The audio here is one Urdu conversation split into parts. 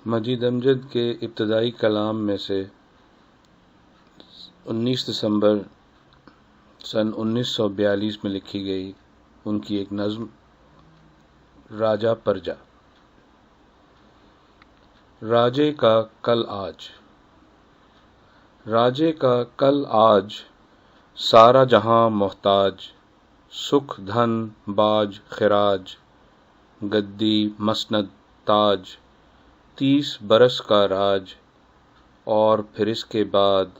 مجید امجد کے ابتدائی کلام میں سے 19 دسمبر سن 1942 میں لکھی گئی ان کی ایک نظم راجا پرجا۔ راجے کا کل آج، راجے کا کل آج، سارا جہاں محتاج، سکھ دھن باج خراج، گدی مسند تاج، 30 برس کا راج، اور پھر اس کے بعد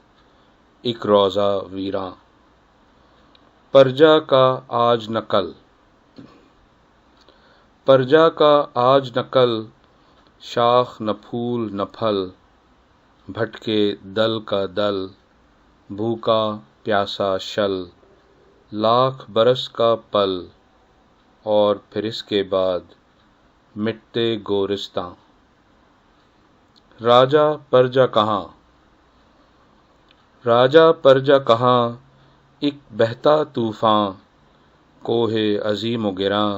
ایک روزہ ویراں۔ پرجا کا آج نہ کل، پرجا کا آج نہ کل، شاخ نہ پھول نہ پھل، بھٹکے دل کا دل، بھوکا پیاسا شل، لاکھ برس کا پل، اور پھر اس کے بعد مٹتے گورستاں۔ راجا پرجا کہاں، راجا پرجا کہاں، ایک بہتا طوفاں، کوہ عظیم و گراں،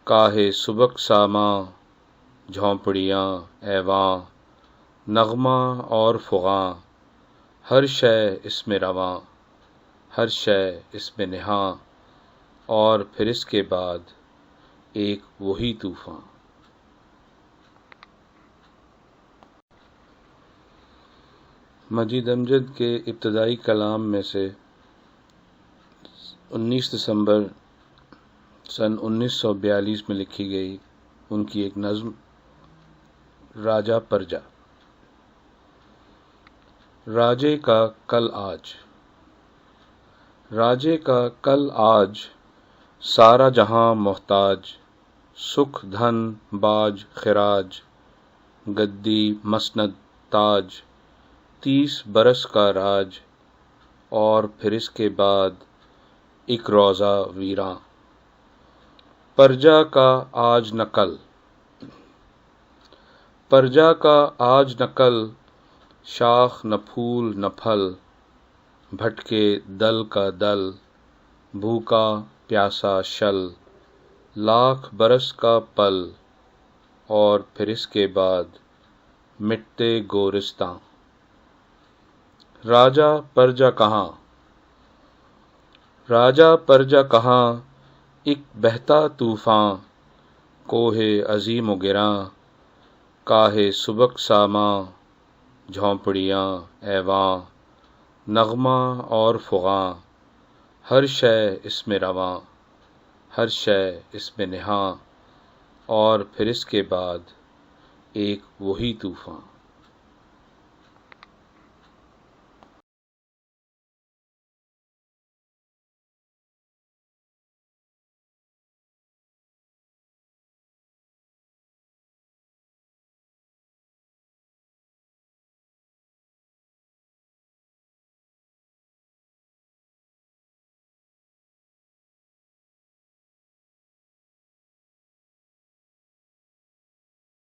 کاہ سبک ساماں، جھونپڑیاں ایواں، نغمہ اور فغاں، ہر شے اس میں رواں، ہر شے اس میں نہاں، اور پھر اس کے بعد ایک وہی طوفاں۔ مجید امجد کے ابتدائی کلام میں سے 19 دسمبر سن 1942 میں لکھی گئی ان کی ایک نظم راجا پرجا۔ راجے کا کل آج، راجے کا کل آج، سارا جہاں محتاج، سکھ دھن باج خراج، گدی مسند تاج، 30 برس کا راج، اور پھر اس کے بعد ایک روزہ ویراں۔ پرجا کا آج نہ کل، پرجا کا آج نہ کل، شاخ نہ پھول نہ پھل، بھٹکے دل کا دل، بھوکا پیاسا شل، لاکھ برس کا پل، اور پھر اس کے بعد مٹتے گورستاں۔ راجا پرجا کہاں، راجا پرجا کہاں، ایک بہتا طوفاں، کوہ عظیم و گراں، کاہ سبک ساماں، جھونپڑیاں ایواں، نغمہ اور فغاں، ہر شے اس میں رواں، ہر شے اس میں نہاں، اور پھر اس کے بعد ایک وہی طوفاں۔